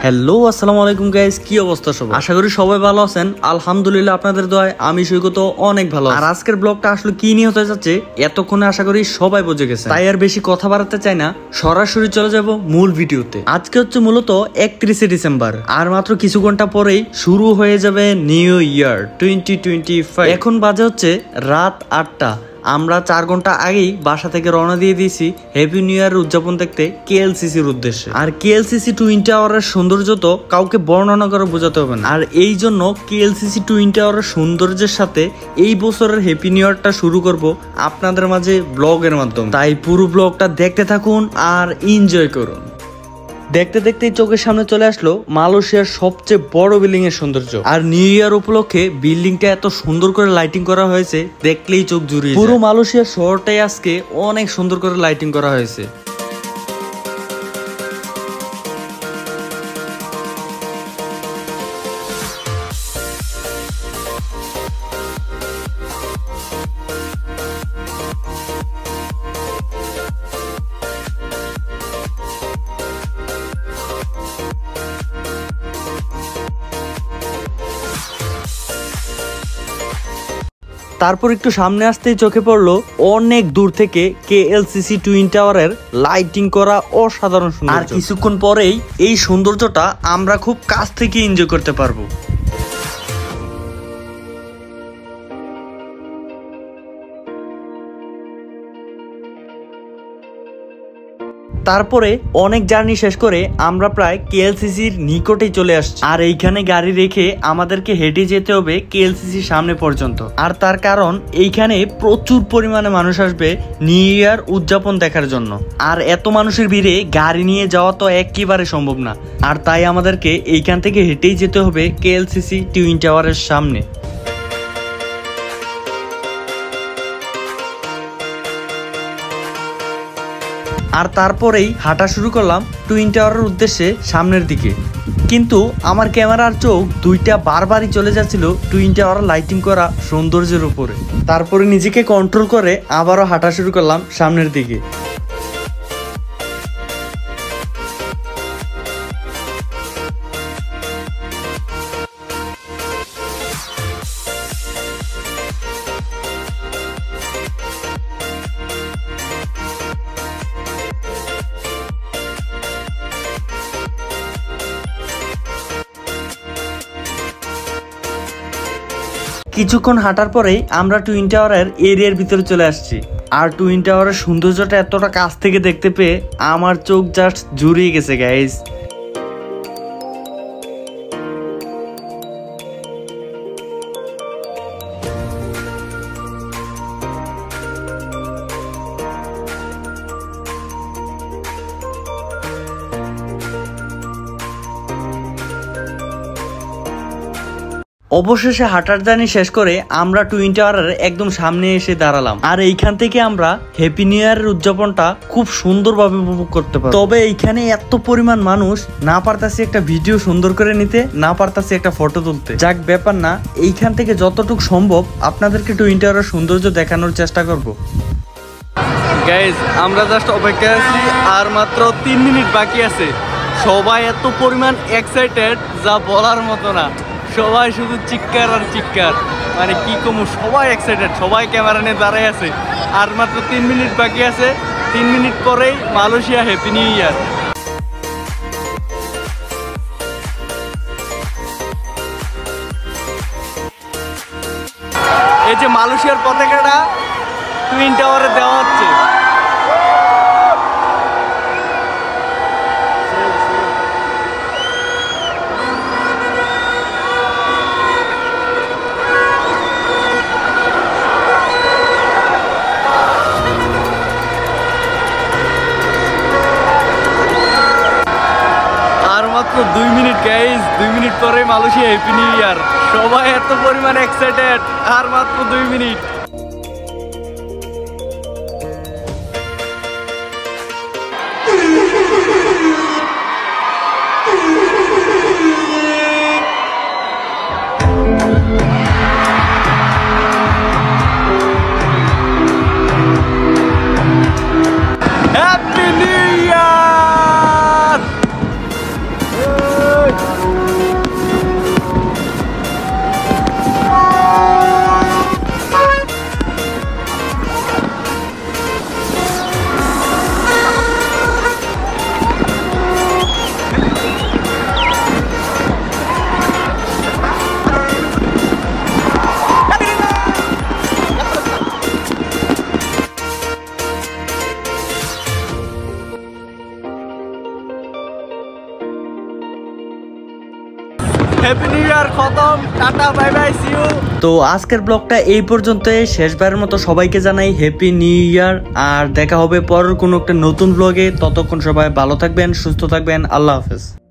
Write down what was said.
Hello আসসালামু আলাইকুম guys, কি অবস্থা সবার? আশা করি সবাই ভালো আছেন। আলহামদুলিল্লাহ আপনাদের দোয়ায় আমি সৈকত অনেক ভালো আছি। আর আজকের ব্লগটা আসলে কি নিয়ে হতে যাচ্ছে এতক্ষণে আশা করি সবাই বুঝে গেছে, তাই আর বেশি কথা বাড়াতে চাই না, সরাসরি চলে যাব মূল ভিডিওতে। আজকে হচ্ছে মূলত 31শে ডিসেম্বর, আর মাত্র কিছু ঘন্টা পরেই শুরু হয়ে যাবে নিউ ইয়ার 2025। এখন বাজে হচ্ছে রাত 8টা। আমরা 4 ঘন্টা আগেই বাসা থেকে রওনা দিয়ে দিয়েছি হ্যাপি নিউ ইয়ার উদযাপন দেখতে কেএলসিসির উদ্দেশ্যে। আর কেএলসিসি টুইন টাওয়ারের সৌন্দর্য তো কাউকে বর্ণনা করে বোঝাতে হবে না। আর এই জন্য কেএলসিসি টুইন টাওয়ারের সৌন্দর্যের সাথে এই বছরের হ্যাপি নিউ ইয়ারটা শুরু করব আপনাদের মাঝে ব্লগের মাধ্যমে। তাই পুরো ব্লগটা দেখতে থাকুন আর এনজয় করুন। দেখতে দেখতেই চোখের সামনে চলে আসলো মালয়েশিয়ার সবচেয়ে বড় বিল্ডিং এর সৌন্দর্য। আর নিউ ইয়ার উপলক্ষে বিল্ডিংটা এত সুন্দর করে লাইটিং করা হয়েছে, দেখলেই চোখ জুড়িয়ে যায়। পুরো মালয়েশিয়ার শহরটাই আজকে অনেক সুন্দর করে লাইটিং করা হয়েছে। তারপর একটু সামনে আসতেই চোখে পড়লো অনেক দূর থেকে কেএলসিসি টুইন টাওয়ারের লাইটিং করা অসাধারণ সুন্দর। আর কিছুক্ষণ পরেই এই সৌন্দর্যটা আমরা খুব কাছ থেকে এনজয় করতে পারবো। তারপরে অনেক জার্নি শেষ করে আমরা প্রায় কেএলসিসির নিকটেই চলে আসছি। আর এইখানে গাড়ি রেখে আমাদেরকে হেঁটে যেতে হবে কেএলসিসির সামনে পর্যন্ত। আর তার কারণ এইখানে প্রচুর পরিমাণে মানুষ আসবে নিউ ইয়ার উদযাপন দেখার জন্য। আর এত মানুষের ভিড়ে গাড়ি নিয়ে যাওয়া তো একেবারে সম্ভব না। আর তাই আমাদেরকে এইখান থেকে হেঁটেই যেতে হবে কেএলসিসি টুইন টাওয়ারের সামনে। আর তারপরেই হাঁটা শুরু করলাম টুইন টাওয়ারের উদ্দেশ্যে সামনের দিকে। কিন্তু আমার ক্যামেরার চোখ দুইটা বারবারই চলে যাচ্ছিল টুইন টাওয়ার লাইটিং করা সৌন্দর্যের উপরে। তারপরে নিজেকে কন্ট্রোল করে আবারও হাঁটা শুরু করলাম সামনের দিকে। কিছুক্ষণ হাঁটার পরেই আমরা টুইন টাওয়ারের এরিয়ার ভিতরে চলে আসছি। আর টুইন টাওয়ারের সৌন্দর্যটা এতটা কাছ থেকে দেখতে পেয়ে আমার চোখ জাস্ট জুড়িয়ে গেছে গাইস। অবশেষে হাঁটার জার্নি শেষ করে আমরা টুইন টাওয়ারের একদম সামনে এসে দাঁড়ালাম। আর এইখান থেকে আমরা হ্যাপি নিউ ইয়ারের উদযাপনটা খুব সুন্দরভাবে উপভোগ করতে পারবো। তবে এইখানে এত পরিমাণ মানুষ, না পারতাছি একটা ভিডিও সুন্দর করে নিতে, না পারতাছি একটা ফটো তুলতে। যাক ব্যাপার না, এইখান থেকে যতটুকু সম্ভব আপনাদেরকে টুইন টাওয়ারের সৌন্দর্য দেখানোর চেষ্টা করব। গাইজ আমরা জাস্ট অপেক্ষা আছি, আর মাত্র 3 মিনিট বাকি আছে। সবাই এত পরিমাণ এক্সাইটেড যা বলার মতো না। সবাই শুধু চিৎকার আর চিৎকার, মানে কি কমু, সবাই এক্সাইটেড, সবাই ক্যামেরা নিয়ে দাঁড়ায় আছে। আর মাত্র 3 মিনিট বাকি আছে। 3 মিনিট পরেই মালয়েশিয়া হ্যাপি নিউ ইয়ার। এই যে মালয়েশিয়ার পতাকাটা টুইন টাওয়ারে দেওয়া হচ্ছে। মাত্র 2 মিনিট গাইজ, 2 মিনিট পরে মালয়েশিয়া হ্যাপি নিউ ইয়ার। সবাই এত পরিমাণ এক্সাইটেড, আর মাত্র 2 minute. Happy new year. Happy new year খতম, tata bye bye, see you. তো আজকের ব্লগটা এই পর্যন্ত, শেষবারের মতো সবাইকে জানাই হ্যাপি নিউ ইয়ার। আর দেখা হবে পরের কোনো একটা নতুন ব্লগে। ততক্ষণ সবাই ভালো থাকবেন, সুস্থ থাকবেন, আল্লাহ হাফেজ।